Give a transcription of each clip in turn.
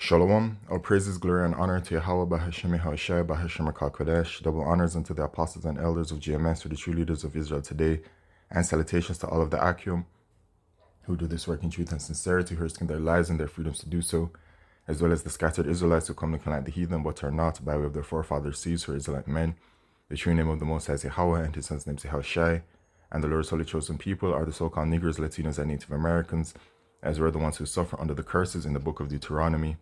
Shalom, all praises, glory, and honor to Yahweh, Bahashemi Hashai, Bahashemi Kodesh, double honors unto the apostles and elders of GMS, to the true leaders of Israel today, and salutations to all of the Akim who do this work in truth and sincerity, who risking their lives and their freedoms to do so, as well as the scattered Israelites who come looking like the heathen, but are not, by way of their forefathers' seeds, who are Israelite men. The true name of the Most High is Yahweh, and his son's name is Hashai, and the Lord's holy chosen people are the so-called Negroes, Latinos, and Native Americans, as we're the ones who suffer under the curses in the book of Deuteronomy.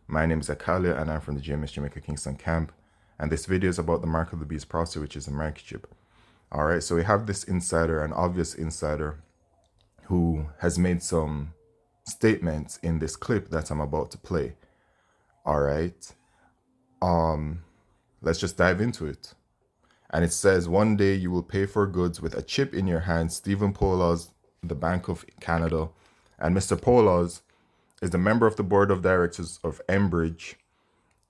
My name is Akalia, and I'm from the GMS Jamaica Kingston camp, and this video is about the mark of the beast prophecy, which is a microchip. Alright, so we have this insider, an obvious insider, who has made some statements in this clip that I'm about to play. Alright, let's just dive into it. And it says, one day you will pay for goods with a chip in your hand. Stephen Poloz, the Bank of Canada, and Mr. Poloz is the member of the board of directors of Enbridge.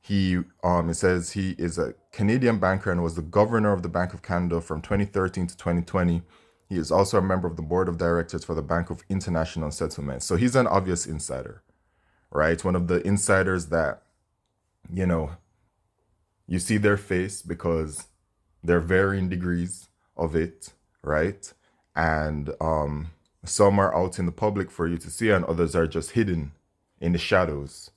It says he is a Canadian banker and was the governor of the Bank of Canada from 2013 to 2020. He is also a member of the board of directors for the Bank of International Settlements. So he's an obvious insider, right? One of the insiders that, you see their face because they're varying degrees of it, right? And some are out in the public for you to see, and others are just hidden in the shadows,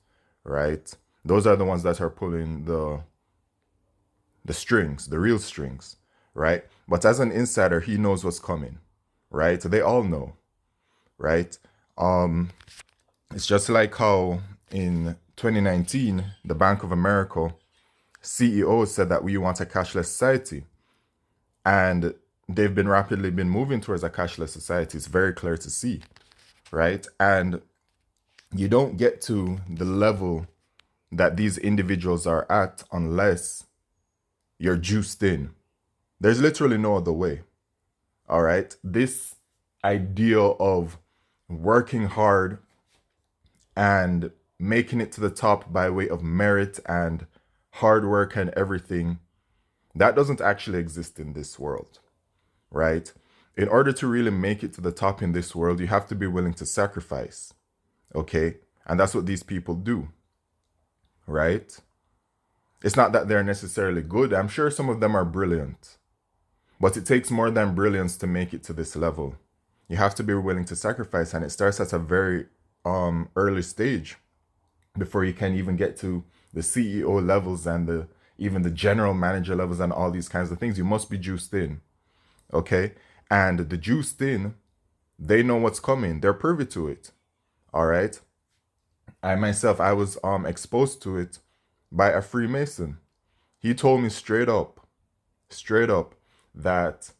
right? Those are the ones that are pulling the strings, the real strings, right? But as an insider, he knows what's coming, right? They all know, right? It's just like how in 2019, the Bank of America CEO said that we want a cashless society, and they've been rapidly moving towards a cashless society. It's very clear to see, right? And you don't get to the level that these individuals are at unless you're juiced in. There's literally no other way. All right. This idea of working hard and making it to the top by way of merit and hard work and everything, that doesn't actually exist in this world, right? In order to really make it to the top in this world, you have to be willing to sacrifice, okay? And that's what these people do, right? It's not that they're necessarily good. I'm sure some of them are brilliant, but it takes more than brilliance to make it to this level. You have to be willing to sacrifice, and it starts at a very early stage before you can even get to the CEO levels and even the general manager levels and all these kinds of things. You must be juiced in, okay? And the juiced in, they know what's coming. They're privy to it, all right? I myself, I was exposed to it by a Freemason. He told me straight up, that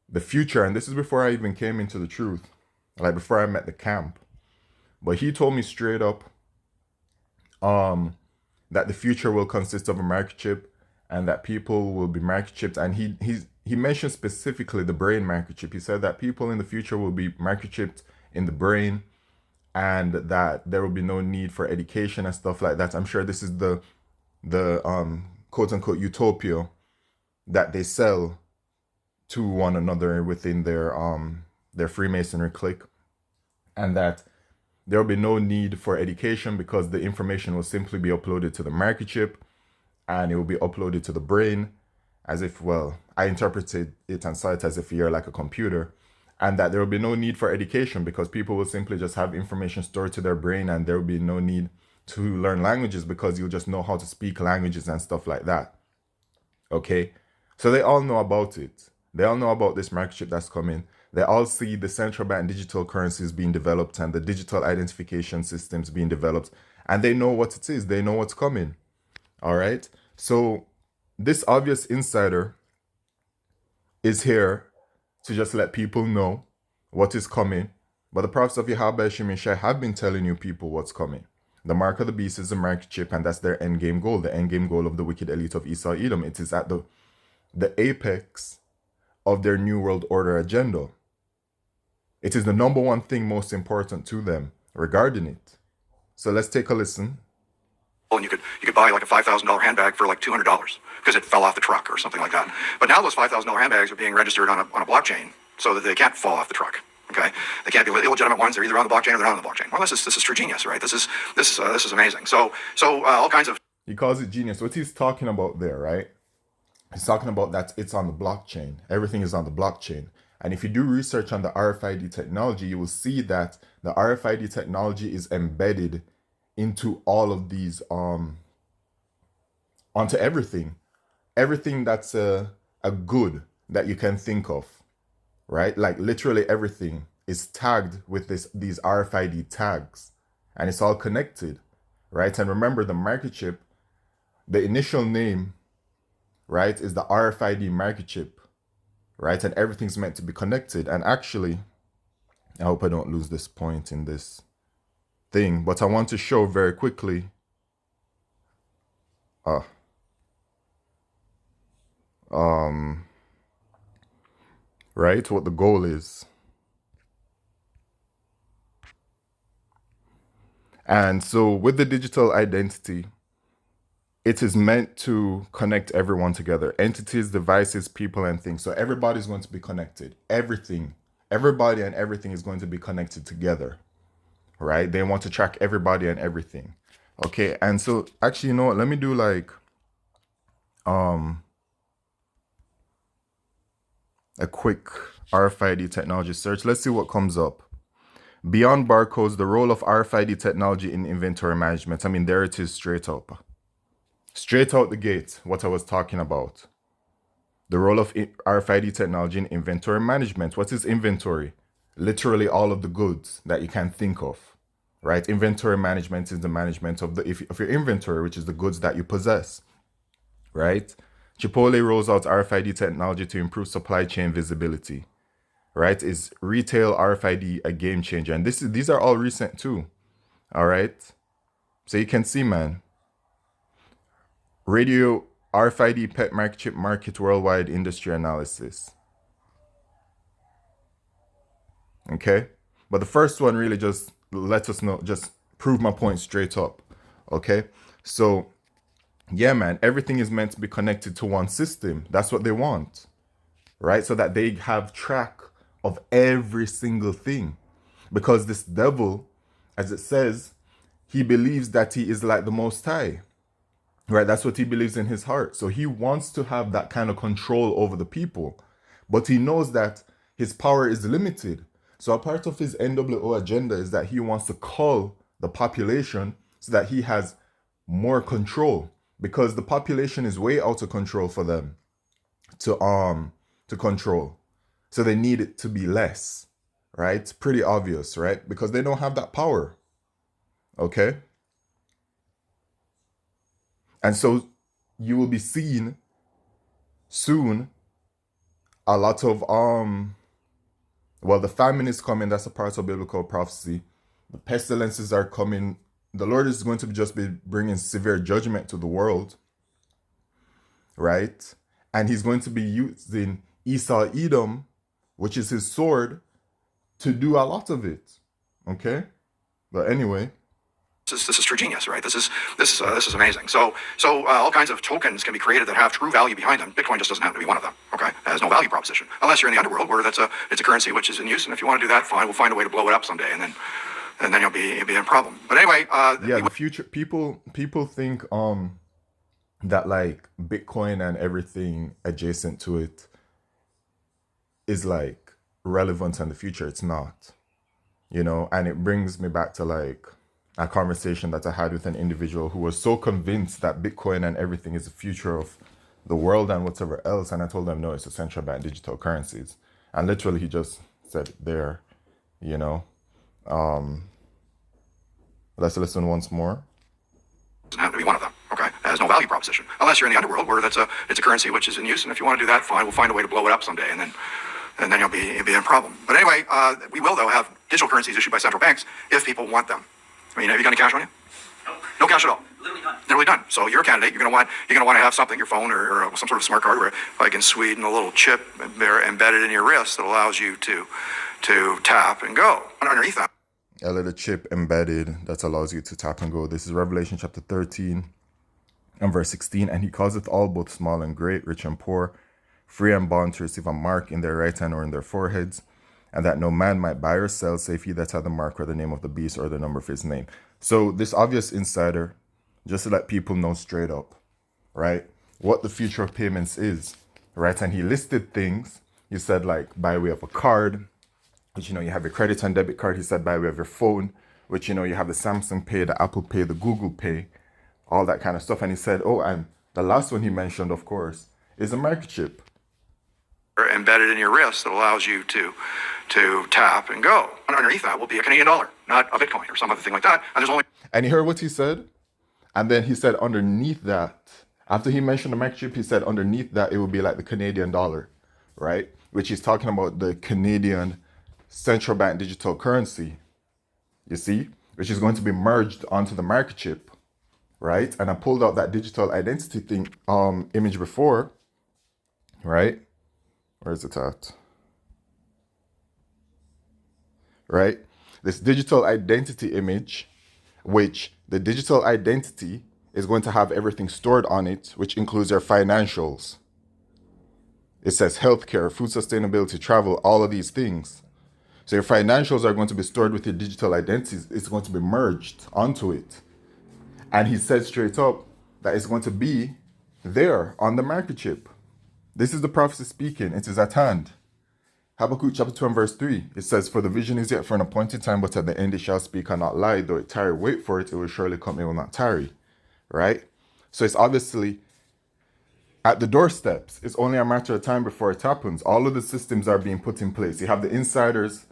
the future, and this is before I even came into the truth, like before I met the camp, but he told me straight up that the future will consist of a microchip and that people will be microchipped. And he mentioned specifically the brain microchip. He said that people in the future will be microchipped in the brain and that there will be no need for education and stuff like that. I'm sure this is the quote unquote utopia that they sell to one another within their Freemasonry clique, and that there will be no need for education because the information will simply be uploaded to the microchip and it will be uploaded to the brain as if, well, I interpreted it and saw it as if you're like a computer, and that there will be no need for education because people will simply just have information stored to their brain, and there will be no need to learn languages because you'll just know how to speak languages and stuff like that. Okay? So they all know about it. They all know about this microchip that's coming. They all see the central bank digital currencies being developed and the digital identification systems being developed, and they know what it is. They know what's coming. All right? So this obvious insider is here to just let people know what is coming. But the prophets of Yahweh Shemeshai have been telling you people what's coming. The mark of the beast is a microchip, and that's their end game goal, the end game goal of the wicked elite of Esau Edom. It is at the apex of their New World Order agenda. It is the number one thing most important to them regarding it. So let's take a listen. And you could buy like a $5,000 handbag for like $200 because it fell off the truck or something like that. But now those $5,000 handbags are being registered on a blockchain so that they can't fall off the truck. Okay, they can't be illegitimate ones. They're either on the blockchain or they're not on the blockchain. Well, this is true genius, right? This is amazing. So all kinds of. He calls it genius. What he's talking about there, right? He's talking about that it's on the blockchain. Everything is on the blockchain. And if you do research on the RFID technology, you will see that the RFID technology is embedded into all of these onto everything that's a good that you can think of, right? Like literally everything is tagged with these RFID tags, and it's all connected, right? And remember, the microchip, the initial name, right, is the RFID microchip, right? And everything's meant to be connected. And actually, I hope I don't lose this point in this thing, but I want to show very quickly uh right, what the goal is. And so with the digital identity, it is meant to connect everyone together, entities, devices, people, and things. So everybody's going to be connected. Everybody and everything is going to be connected together, right? They want to track everybody and everything. Okay, and so actually, you know what? Let me do like a quick RFID technology search. Let's see what comes up. Beyond barcodes, the role of RFID technology in inventory management. I mean, there it is straight up. Straight out the gate, what I was talking about. The role of RFID technology in inventory management. What is inventory? Literally all of the goods that you can think of, right? Inventory management is the management of your inventory, which is the goods that you possess, right? Chipotle rolls out RFID technology to improve supply chain visibility, right? Is retail RFID a game changer? And these are all recent too, all right? So you can see, man, radio RFID pet microchip market worldwide industry analysis. Okay, but the first one really just let us know, just prove my point straight up. Okay, so yeah, man, everything is meant to be connected to one system. That's what they want, right? So that they have track of every single thing. Because this devil, as it says, he believes that he is like the Most High, right? That's what he believes in his heart. So he wants to have that kind of control over the people, but he knows that his power is limited. So a part of his NWO agenda is that he wants to cull the population so that he has more control, because the population is way out of control for them to control. So they need it to be less, right? It's pretty obvious, right? Because they don't have that power. Okay? And so you will be seeing soon a lot of well, the famine is coming. That's a part of biblical prophecy. The pestilences are coming. The Lord is going to just be bringing severe judgment to the world, right? And he's going to be using Esau Edom, which is his sword, to do a lot of it. Okay? But anyway, This is true genius, right? This is amazing. So all kinds of tokens can be created that have true value behind them. Bitcoin just doesn't happen to be one of them. Okay, it has no value proposition unless you're in the underworld where it's a currency which is in use. And if you want to do that, fine, we'll find a way to blow it up someday, and then you'll be in a problem. But anyway, yeah, the future people think that like Bitcoin and everything adjacent to it is like relevant in the future. It's not, you know. And it brings me back to like a conversation that I had with an individual who was so convinced that Bitcoin and everything is the future of the world and whatever else. And I told him, no, it's a central bank digital currencies. And literally he just said it there, you know. Let's listen once more. Doesn't happen to be one of them. Okay, it has no value proposition unless you're in the underworld where it's a currency which is in use. And if you want to do that, fine, we'll find a way to blow it up someday, and then you'll be in a problem. But anyway, we will though have digital currencies issued by central banks if people want them. I mean, have you got any cash on you? No cash at all. Literally done. So you're a candidate. You're gonna want to have something, your phone or some sort of smart card, where like in Sweden, a little chip embedded in your wrist that allows you to tap and go. Underneath that, A little chip embedded that allows you to tap and go. This is Revelation chapter 13 and verse 16. And he causeth all, both small and great, rich and poor, free and bond, to receive a mark in their right hand or in their foreheads, and that no man might buy or sell save he that had the mark or the name of the beast or the number of his name. So this obvious insider, just to let people know straight up, right, what the future of payments is, right? And he listed things. He said, like, by way of a card, which, you have your credit and debit card. He said by way of your phone, which, you have the Samsung Pay, the Apple Pay, the Google Pay, all that kind of stuff. And he said, oh, and the last one he mentioned, of course, is a microchip. Embedded in your wrist that allows you to tap and go. And underneath that will be a Canadian dollar, not a Bitcoin or some other thing like that. And there's only... And you heard what he said? And then he said underneath that, after he mentioned the microchip, he said underneath that it would be like the Canadian dollar, right? Which he's talking about the Canadian central bank digital currency, you see, which is going to be merged onto the microchip, right? And I pulled out that digital identity thing image before, right? Where is it at? Right? This digital identity image, which the digital identity is going to have everything stored on it, which includes your financials. It says healthcare, food sustainability, travel, all of these things. So your financials are going to be stored with your digital identities. It's going to be merged onto it. And he said straight up that it's going to be there on the microchip. This is the prophecy speaking. It is at hand. Habakkuk chapter 2 and verse 3. It says, for the vision is yet for an appointed time, but at the end it shall speak and not lie. Though it tarry, wait for it, it will surely come, it will not tarry. Right? So it's obviously at the doorsteps. It's only a matter of time before it happens. All of the systems are being put in place. You have the insiders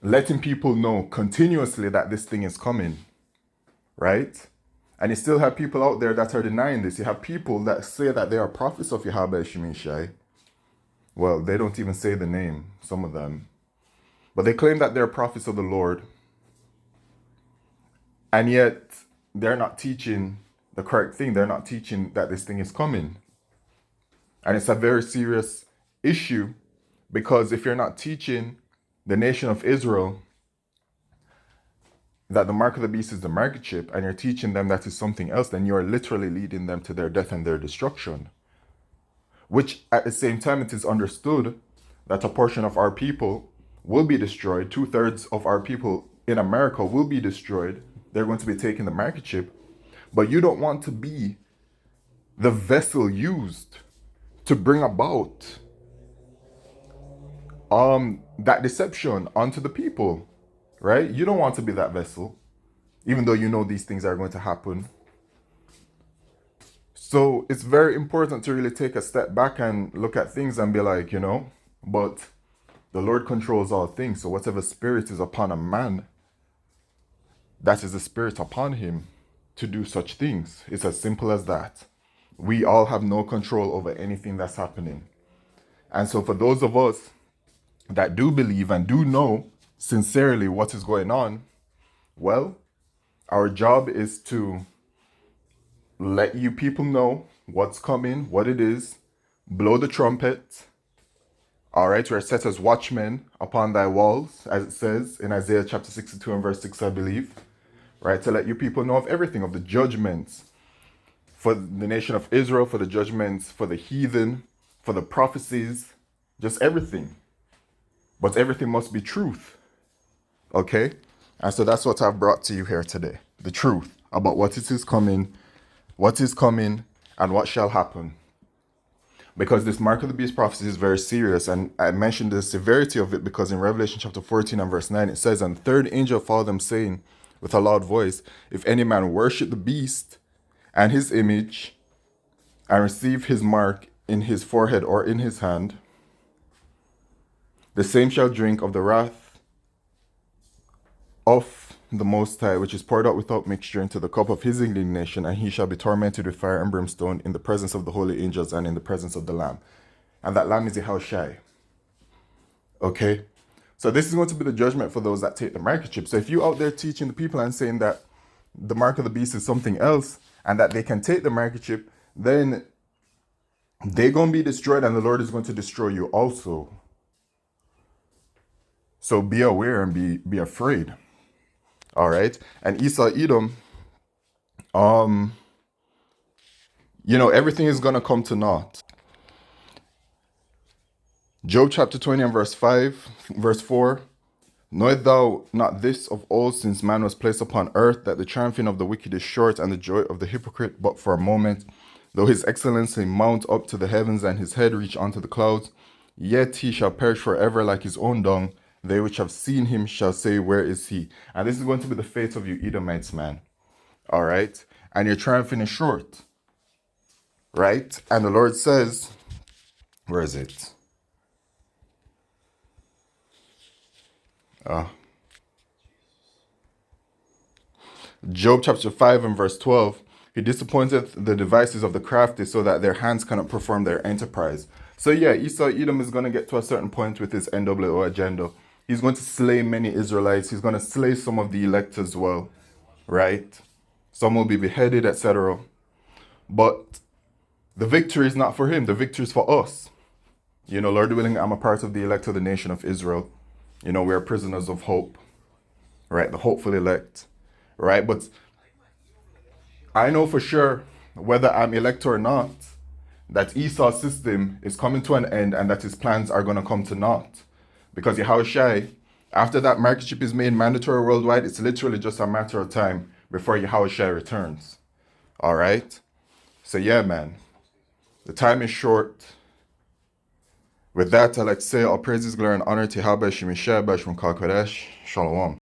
letting people know continuously that this thing is coming. Right? And you still have people out there that are denying this. You have people that say that they are prophets of Yahweh Shemishai. Well, they don't even say the name, some of them. But they claim that they're prophets of the Lord. And yet, they're not teaching the correct thing. They're not teaching that this thing is coming. And it's a very serious issue, because if you're not teaching the nation of Israel that the mark of the beast is the microchip, and you're teaching them that is something else, then you're literally leading them to their death and their destruction. Which at the same time, it is understood that a portion of our people will be destroyed. 2/3 of our people in America will be destroyed. They're going to be taking the microchip. But you don't want to be the vessel used to bring about that deception onto the people, right? You don't want to be that vessel, even though you know these things are going to happen. So it's very important to really take a step back and look at things and be like, but the Lord controls all things. So whatever spirit is upon a man, that is the spirit upon him to do such things. It's as simple as that. We all have no control over anything that's happening. And so for those of us that do believe and do know sincerely what is going on, well, our job is to let you people know what's coming, what it is, blow the trumpet. All right, we're set as watchmen upon thy walls, as it says in Isaiah chapter 62 and verse 6, I believe. Right, to let you people know of everything, of the judgments for the nation of Israel, for the judgments for the heathen, for the prophecies, just everything. But everything must be truth. Okay? And so that's what I've brought to you here today. The truth about what is coming, and what shall happen. Because this mark of the beast prophecy is very serious. And I mentioned the severity of it because in Revelation chapter 14 and verse 9, it says, and the third angel followed them, saying with a loud voice, if any man worship the beast and his image, and receive his mark in his forehead or in his hand, the same shall drink of the wrath of the Most High, which is poured out without mixture into the cup of his indignation, and he shall be tormented with fire and brimstone in the presence of the holy angels and in the presence of the Lamb. And that Lamb is Yahushai. Okay? So this is going to be the judgment for those that take the microchip. So if you out there teaching the people and saying that the mark of the beast is something else and that they can take the microchip, then they're going to be destroyed and the Lord is going to destroy you also. So be aware and be afraid. All right? And Esau, Edom, everything is going to come to naught. Job chapter 20 and verse 5, verse 4. Knowest thou not this of old, since man was placed upon earth, that the triumphing of the wicked is short, and the joy of the hypocrite but for a moment? Though his excellency mount up to the heavens, and his head reach unto the clouds, yet he shall perish forever like his own dung. They which have seen him shall say, where is he? And this is going to be the fate of you Edomites, man. All right? And your triumphing is short. Right? And the Lord says, where is it? Job chapter 5 and verse 12. He disappointeth the devices of the crafty, so that their hands cannot perform their enterprise. So yeah, Esau Edom is going to get to a certain point with his NWO agenda. He's going to slay many Israelites. He's going to slay some of the elect as well, right? Some will be beheaded, etc. But the victory is not for him. The victory is for us. You know, Lord willing, I'm a part of the elect of the nation of Israel. You know, we are prisoners of hope, right? The hopeful elect, right? But I know for sure, whether I'm elect or not, that Esau's system is coming to an end and that his plans are going to come to naught. Because Yahushai, after that microchip is made mandatory worldwide, it's literally just a matter of time before Yahushai returns. All right? So yeah, man, the time is short. With that, I'd like to say all praises, glory, and honor to Yahweh Shemishah, Bashram Kal Kodesh. Shalom.